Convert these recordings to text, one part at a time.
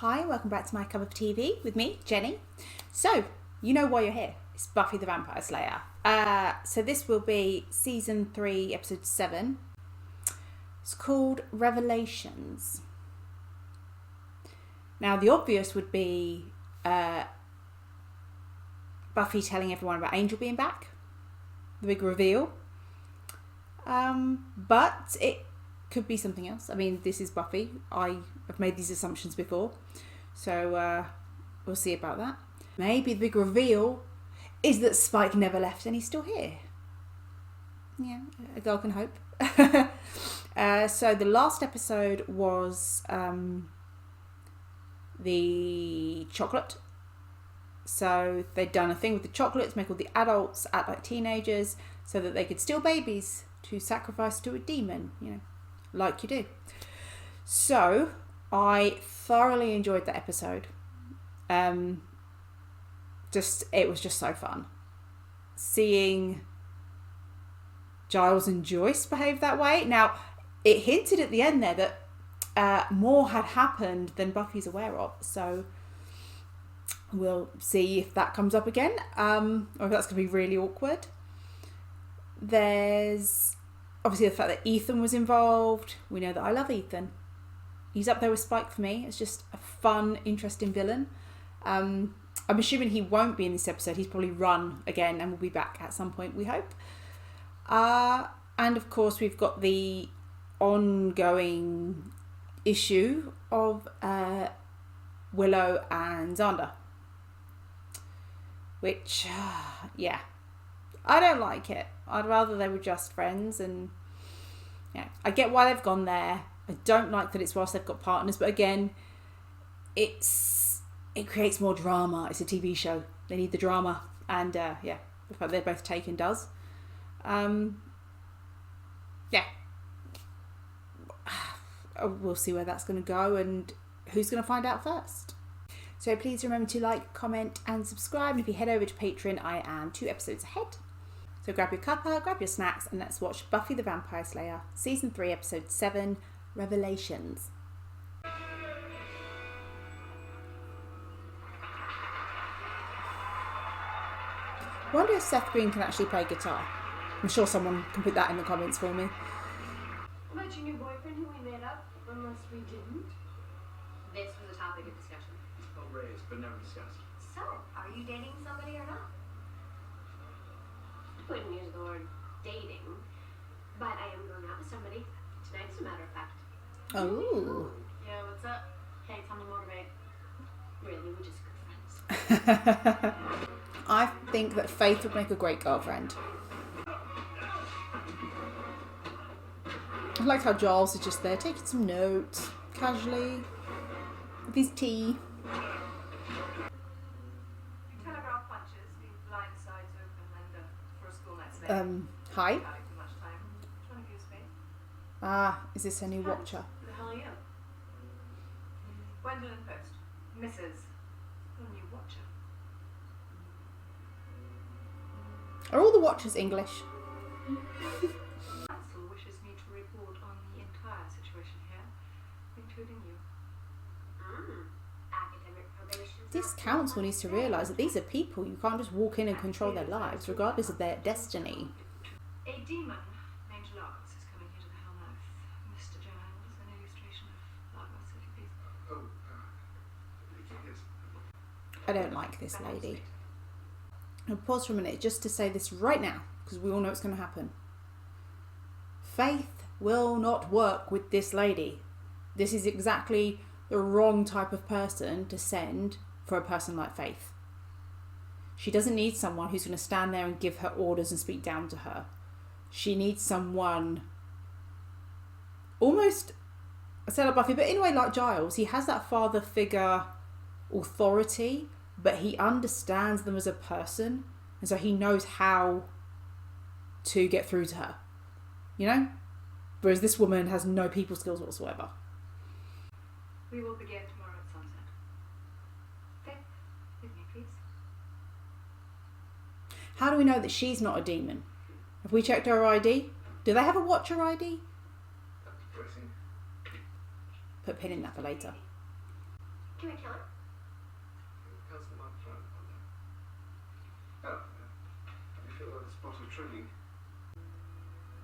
Hi, welcome back to my cup of TV with me, Jenny. So, you know why you're here. It's Buffy the Vampire Slayer. So this will be season 3, episode 7. It's called Revelations. Now, the obvious would be Buffy telling everyone about Angel being back. The big reveal. But it could be something else. I mean, this is Buffy. I have made these assumptions before. So we'll see about that. Maybe the big reveal is that Spike never left and he's still here. Yeah, a girl can hope. So the last episode was the chocolate. So they'd done a thing with the chocolate to make all the adults act like teenagers so that they could steal babies to sacrifice to a demon, you know, like you do. So I thoroughly enjoyed that episode. It was just so fun. Seeing Giles and Joyce behave that way. Now, it hinted at the end there that more had happened than Buffy's aware of. So we'll see if that comes up again, or if that's going to be really awkward. There's obviously the fact that Ethan was involved. We know that I love Ethan. He's up there with Spike for me. It's just a fun, interesting villain. I'm assuming he won't be in this episode. He's probably run again and will be back at some point, we hope. And of course, we've got the ongoing issue of Willow and Xander. Which, yeah, I don't like it. I'd rather they were just friends, and yeah, I get why they've gone there. I don't like that it's whilst they've got partners, but again, it creates more drama. It's a TV show. They need the drama, and yeah, the fact they're both taken does. Yeah, we'll see where that's going to go and who's going to find out first. So please remember to like, comment and subscribe. And if you head over to Patreon, I am 2 episodes ahead. So grab your cuppa, grab your snacks, and let's watch Buffy the Vampire Slayer, Season 3, Episode 7, Revelations. I wonder if Seth Green can actually play guitar. I'm sure someone can put that in the comments for me. About your new boyfriend who we made up, unless we didn't? This was a topic of discussion. Well, raised, but never discussed. So, are you dating somebody or not? I wouldn't use the word dating, but I am going out with somebody tonight, as a matter of fact. Oh. Yeah, what's up? Hey, tell me motivate. Really, we're just good friends. I think that Faith would make a great girlfriend. I like how Giles is just there taking some notes, casually, with his tea. Telegraph punches, the blind sides open, and for a school next day. Hi. Having too much time. Which one of you is me? Ah, is this a new watcher? Who the hell are you? Gwendolyn Post. Mrs. Your new watcher. Are all the watchers English? Council wishes me to report on the entire situation here, including you. Academic probation. This council needs to realise that these are people. You can't just walk in and control their lives, regardless of their destiny. A demon named Lars is coming here to the Hellmouth. Mr. Giles, an illustration of Lagos, if you please. Yes. I don't like this lady. I'll pause for a minute just to say this right now, because we all know it's going to happen. Faith will not work with this lady. This is exactly the wrong type of person to send for a person like Faith. She doesn't need someone who's going to stand there and give her orders and speak down to her. She needs someone almost, I said like Buffy, but in a way like Giles. He has that father figure authority, but he understands them as a person, and so he knows how to get through to her, you know? Whereas this woman has no people skills whatsoever. We will begin tomorrow at sunset. Faith, with me, please. How do we know that she's not a demon? Have we checked her ID? Do they have a watcher ID? That's depressing. Put a pin in that for later. Can we kill him? Council might frown upon that. Oh, you feel like a spot of training?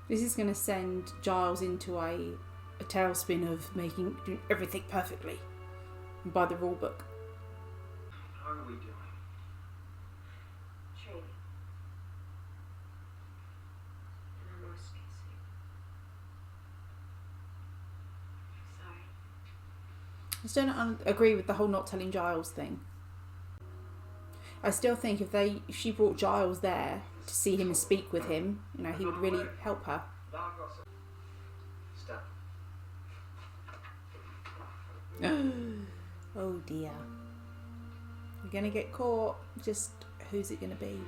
This is going to send Giles into a tailspin of doing everything perfectly by the rule book. How are we doing? Training. And I'm more spacey. Sorry. I still don't agree with the whole not telling Giles thing. I still think if she brought Giles there to see him and speak with him, you know, he would really help her. Now I've got some. Step. Oh dear. We're going to get caught. Just who's it going to be?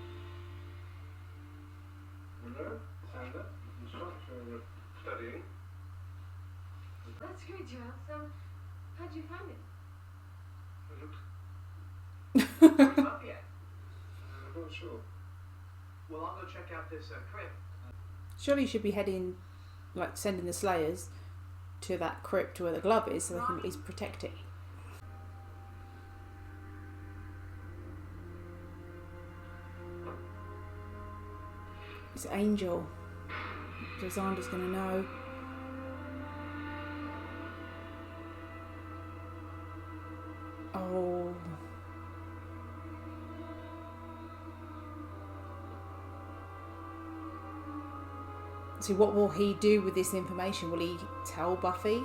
Hello, stand up. Instructor studying. That's great, Giles. How'd you find it? I looked. Where's Buffy at? I'm not sure. Well, I'll go check out this crypt. Surely you should be heading, like sending the Slayers to that crypt where the glove is so they can at least protect it. It's Angel. Xander's gonna know. Oh. So what will he do with this information? Will he tell Buffy?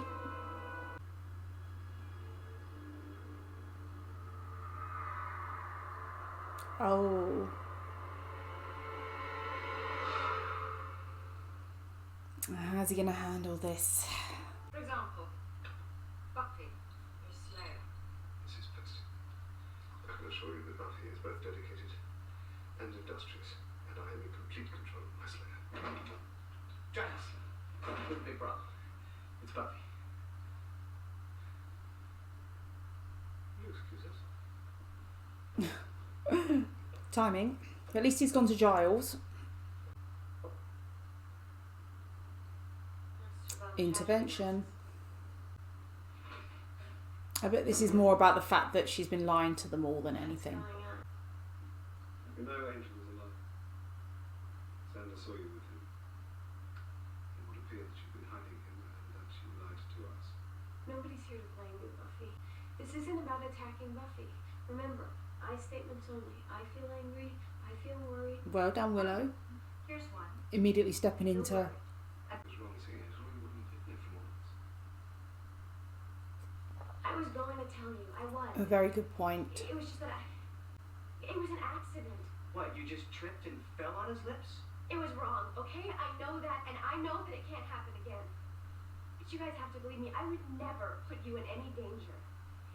Oh. How's he going to handle this? For example, Buffy, your slayer. Mrs. Preston, I can assure you that Buffy is both dedicated and industrious, and I am in complete control of my slayer. Giles, with the big brother. It's Buffy. You excuse us? Timing. At least he's gone to Giles. Intervention. I bet this is more about the fact that she's been lying to them all than anything. You know Angel was alive. Xander saw you with him. It would appear that you've been hiding him and that you lied to us. Nobody's here to blame you, Buffy. This isn't about attacking Buffy. Remember, I statements only. I feel angry. I feel worried. Well done, Willow. Here's one. Immediately stepping into... It was wrong seeing Angel. You wouldn't have hidden it from all of us. I was going to tell you. I was. A very good point. It was just that it was an accident. What, you just tripped and fell on his lips? It was wrong, okay? I know that, and I know that it can't happen again. But you guys have to believe me. I would never put you in any danger.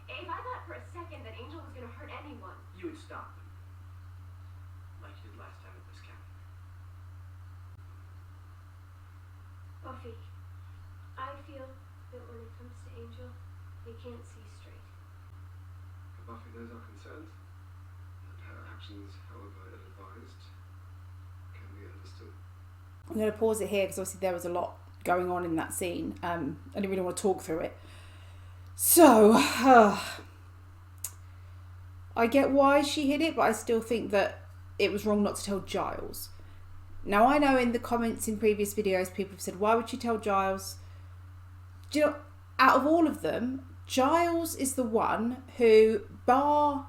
If I thought for a second that Angel was going to hurt anyone, You would stop him. Like you did last time at this camp. Buffy, I feel that when it comes to Angel, you can't see straight. But Buffy knows our concerns, and her actions, however ill-advised, can be understood. I'm going to pause it here because obviously there was a lot going on in that scene. I didn't really want to talk through it. So, I get why she hid it, but I still think that it was wrong not to tell Giles. Now, I know in the comments in previous videos, people have said, why would you tell Giles? Do you know, out of all of them, Giles is the one who, bar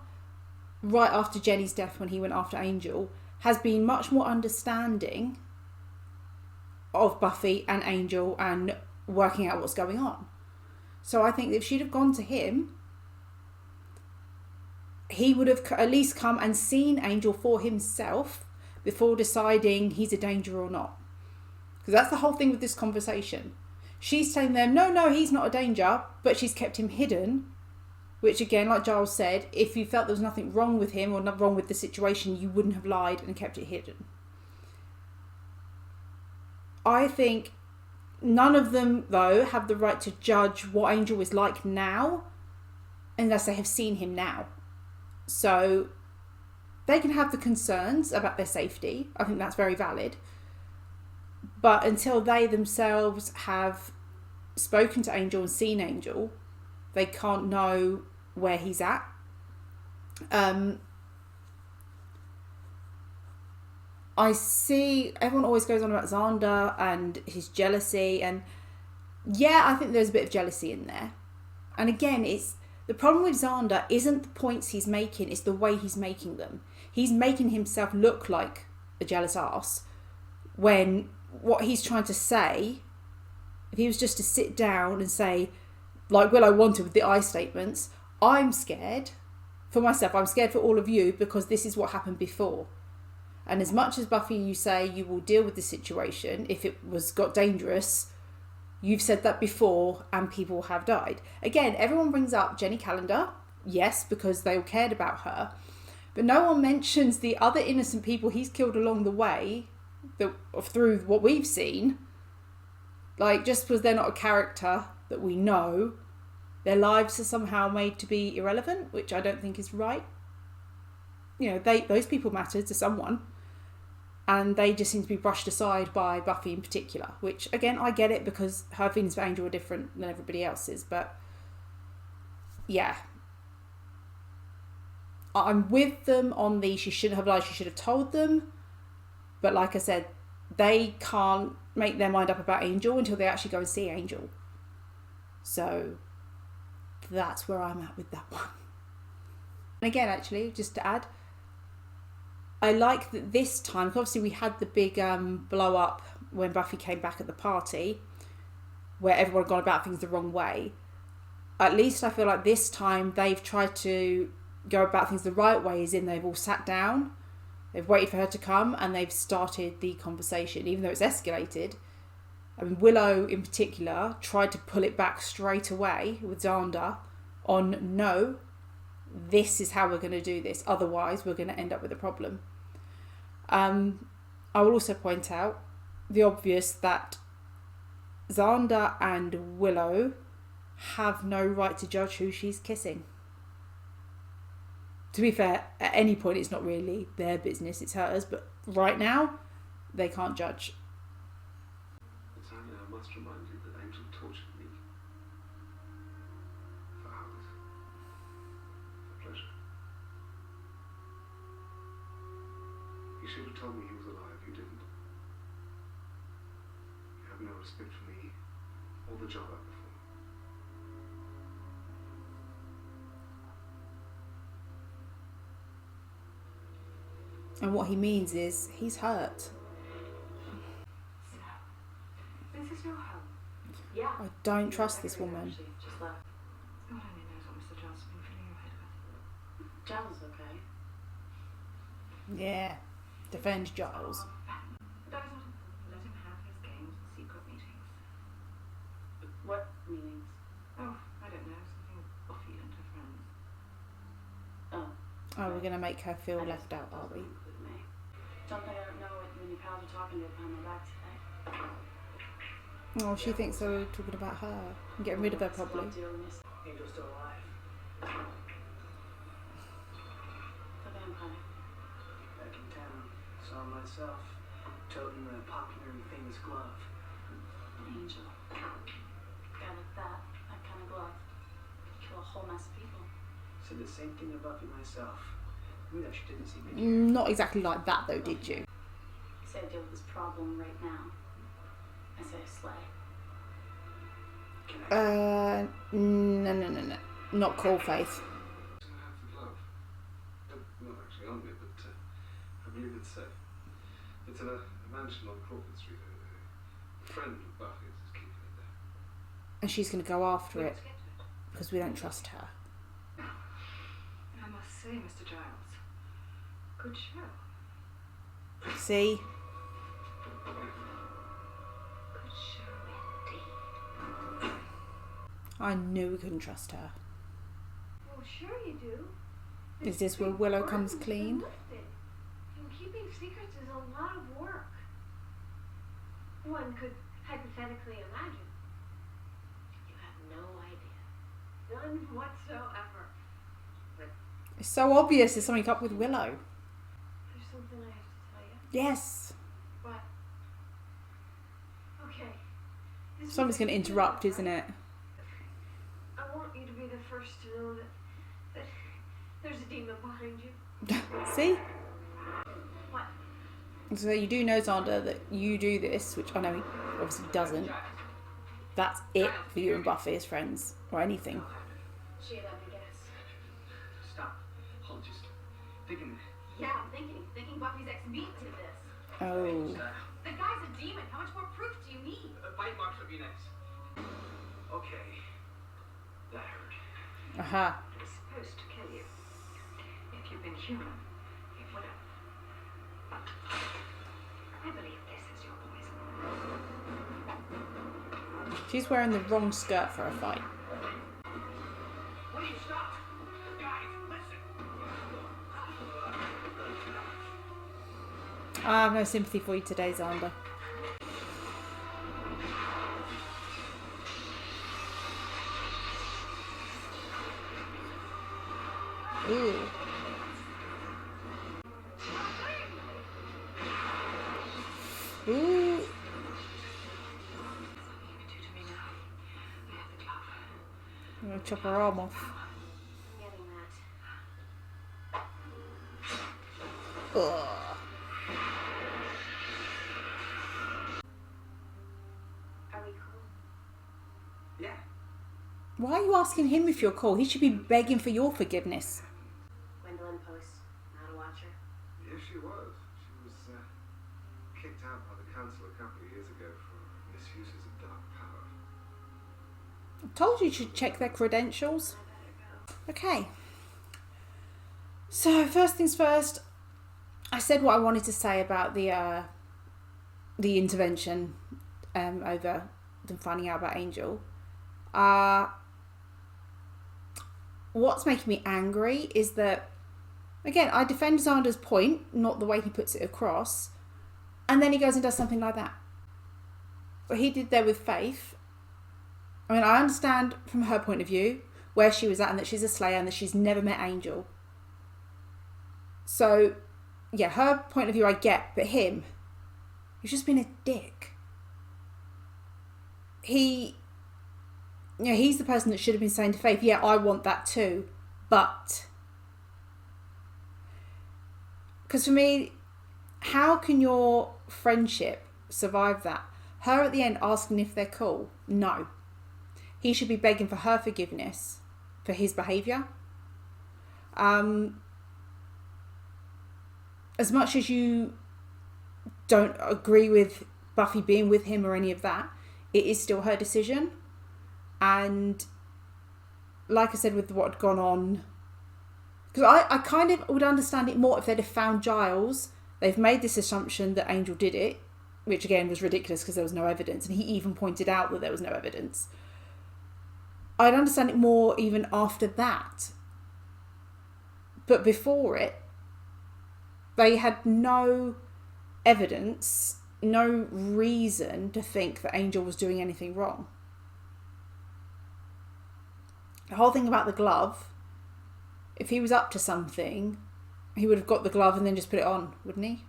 right after Jenny's death when he went after Angel, has been much more understanding of Buffy and Angel and working out what's going on. So I think if she'd have gone to him, he would have at least come and seen Angel for himself before deciding he's a danger or not. Because that's the whole thing with this conversation. She's telling them, no, he's not a danger, but she's kept him hidden. Which again, like Giles said, if you felt there was nothing wrong with him or not wrong with the situation, you wouldn't have lied and kept it hidden. I think none of them, though, have the right to judge what Angel is like now unless they have seen him now. So they can have the concerns about their safety. I think that's very valid. But until they themselves have spoken to Angel and seen Angel, they can't know where he's at. I see everyone always goes on about Xander and his jealousy, and yeah, I think there's a bit of jealousy in there. And again, it's the problem with Xander isn't the points he's making, it's the way he's making them. He's making himself look like a jealous ass when what he's trying to say, if he was just to sit down and say, like Willow wanted with the I statements, I'm scared for myself, I'm scared for all of you because this is what happened before. And as much as Buffy, you say you will deal with the situation if it got dangerous, you've said that before and people have died. Again, everyone brings up Jenny Calendar, yes, because they all cared about her. But no one mentions the other innocent people he's killed along the way through what we've seen. Like, just because they're not a character that we know, their lives are somehow made to be irrelevant, which I don't think is right. You know, those people matter to someone. And they just seem to be brushed aside by Buffy in particular, which, again, I get it because her feelings for Angel are different than everybody else's. But, yeah. I'm with them on the she shouldn't have lied, she should have told them. But like I said, they can't make their mind up about Angel until they actually go and see Angel. So, that's where I'm at with that one. And again, actually, just to add, I like that this time, because obviously we had the big blow up when Buffy came back at the party, where everyone had gone about things the wrong way. At least I feel like this time they've tried to go about things the right way, as in they've all sat down, they've waited for her to come, and they've started the conversation, even though it's escalated. I mean, Willow in particular tried to pull it back straight away with Xander on, no, this is how we're going to do this, otherwise we're going to end up with a problem. I will also point out the obvious that Xander and Willow have no right to judge who she's kissing. To be fair, at any point it's not really their business, it's hers, but right now they can't judge. Natalia, I must remind you that Angel tortured me for hours. For pleasure. You should have told me he was alive. You didn't. You have no respect for me or the job I perform. And what he means is he's hurt. So, this is your home. Yeah. I don't trust this woman. She just left. God only knows what Mr. Giles has been filling your head with. Giles is okay. Yeah, defend Giles. That is not important. Let him have his games and secret meetings. What meetings? Oh, I don't know. Something with Buffy and her friends. Oh. Oh, we're going to make her feel left out, are we? Include me. Don't think I don't know what many pals are talking to behind my back today. Oh, she thinks they're talking about her and getting rid of her, probably. Angel's still alive. The vampire. Back in town, saw him myself, toting the popular and famous glove. Angel. Guy like that kind of glove. Kill a whole mess of people. Said the same thing to Buffy myself. Knew that she didn't see me. Not exactly like that, though, did you? I say I deal with this problem right now. I say slay. Can I? No. Not call Faith. I have the glove. Not actually on me, but I believe it's safe. It's in a mansion on Crawford Street. A friend of Buffy's is keeping it there. And she's going to go after it Let's get to it. because we don't trust her. I must say, Mr. Giles, good show. See? Good show indeed. I knew we couldn't trust her. Well, sure you do. Is this where Willow comes clean? And keeping secrets is a lot of work. One could hypothetically imagine. You have no idea. None whatsoever. It's so obvious there's something up with Willow. There's something I have to tell you. Yes. What? Okay. This Someone's is going to interrupt, isn't it? I want you to be the first to know that There's a demon behind you. See? What? So you do know, Xander, that you do this, which I know he obviously doesn't. That's it for you and Buffy as friends, or anything. She let me guess. Stop. Hold, just thinking. Yeah, I'm thinking Buffy's ex-meat did this. Oh. The guy's a demon. How much more proof do you need? Bite marks would be nice. Okay. That hurt. Aha. It was supposed to kill you. If you'd been human, it would have. But I believe this is your poison. She's wearing the wrong skirt for a fight. Will you stop? Guys, listen. I have no sympathy for you today, Xander. Ooh. Ooh. What you do to me now? I have the glove. I'm gonna chop her arm off. I'm getting that. Ugh. Are we cool? Yeah. Why are you asking him if you're cool? He should be begging for your forgiveness. Gwendolyn Post, not a watcher. Yes, she was. She was kicked out by the council a couple of years ago for misuses of dark power. I told you should check their credentials. Okay. So first things first, I said what I wanted to say about the intervention over them finding out about Angel. What's making me angry is that, again, I defend Xander's point, not the way he puts it across, and then he goes and does something like that. What he did there with Faith, I mean, I understand from her point of view where she was at and that she's a slayer and that she's never met Angel. So, yeah, her point of view I get, but him, he's just been a dick. He's the person that should have been saying to Faith, yeah, I want that too, but... Because for me, how can your friendship survive that? Her at the end asking if they're cool? No. He should be begging for her forgiveness for his behaviour. As much as you don't agree with Buffy being with him or any of that, it is still her decision. And like I said with what had gone on, because I kind of would understand it more if they'd have found Giles. They've made this assumption that Angel did it, which again was ridiculous because there was no evidence, and he even pointed out that there was no evidence. I'd understand it more even after that. But before it, they had no evidence, no reason to think that Angel was doing anything wrong. The whole thing about the glove, if he was up to something, he would have got the glove and then just put it on, wouldn't he?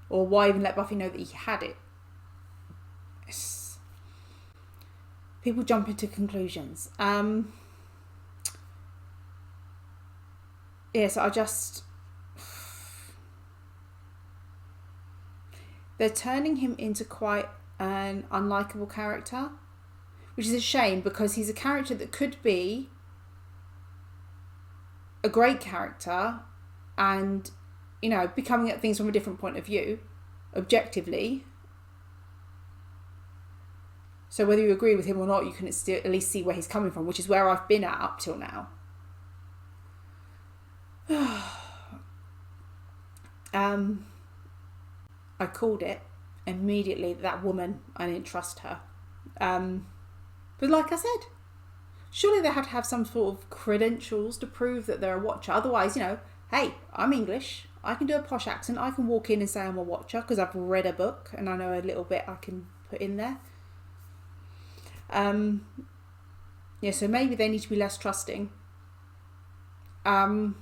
Or why even let Buffy know that he had it? People jump into conclusions. So I just... They're turning him into quite an unlikable character, which is a shame because he's a character that could be a great character and, you know, be coming at things from a different point of view, objectively. So whether you agree with him or not, you can still at least see where he's coming from, which is where I've been at up till now. I called it immediately, that woman, I didn't trust her. But like I said, surely they had to have some sort of credentials to prove that they're a watcher. Otherwise, you know, hey, I'm English. I can do a posh accent. I can walk in and say I'm a watcher because I've read a book and I know a little bit I can put in there. Yeah, so maybe they need to be less trusting. And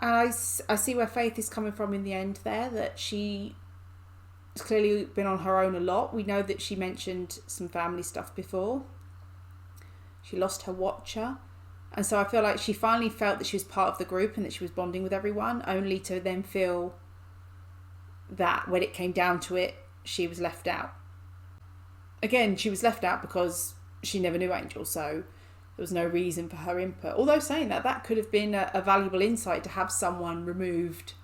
I see where Faith is coming from in the end there, that she has clearly been on her own a lot. We know that she mentioned some family stuff before. She lost her watcher. And so I feel like she finally felt that she was part of the group and that she was bonding with everyone, only to then feel that when it came down to it, she was left out. Again, she was left out because she never knew Angel, so there was no reason for her input. Although saying that could have been a valuable insight to have someone removed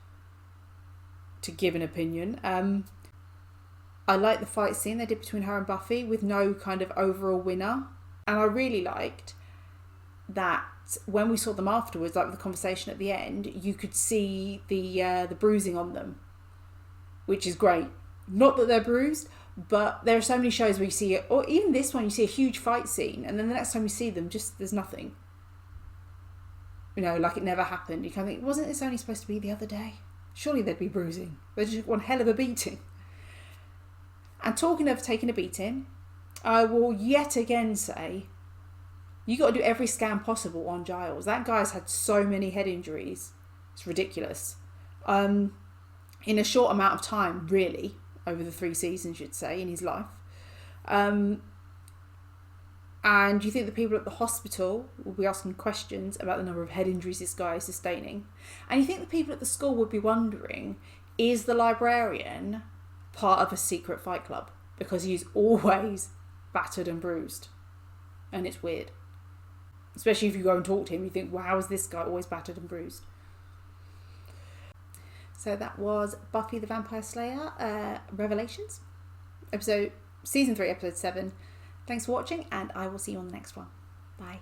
to give an opinion. I like the fight scene they did between her and Buffy with no kind of overall winner. And I really liked that when we saw them afterwards, like with the conversation at the end, you could see the bruising on them, which is great. Not that they're bruised, but there are so many shows where you see it, or even this one, you see a huge fight scene, and then the next time you see them, just there's nothing. You know, like it never happened. You kind of think, wasn't this only supposed to be the other day? Surely there'd be bruising. They just one hell of a beating. And talking of taking a beating, I will yet again say, you got to do every scan possible on Giles. That guy's had so many head injuries. It's ridiculous. In a short amount of time, really, over the 3 seasons, you'd say, in his life. And you think the people at the hospital will be asking questions about the number of head injuries this guy is sustaining. And you think the people at the school would be wondering, is the librarian part of a secret fight club? Because he's always battered and bruised. And it's weird. Especially if you go and talk to him, you think, well, how is this guy always battered and bruised? So that was Buffy the Vampire Slayer Revelations, season 3, episode 7. Thanks for watching, and I will see you on the next one. Bye.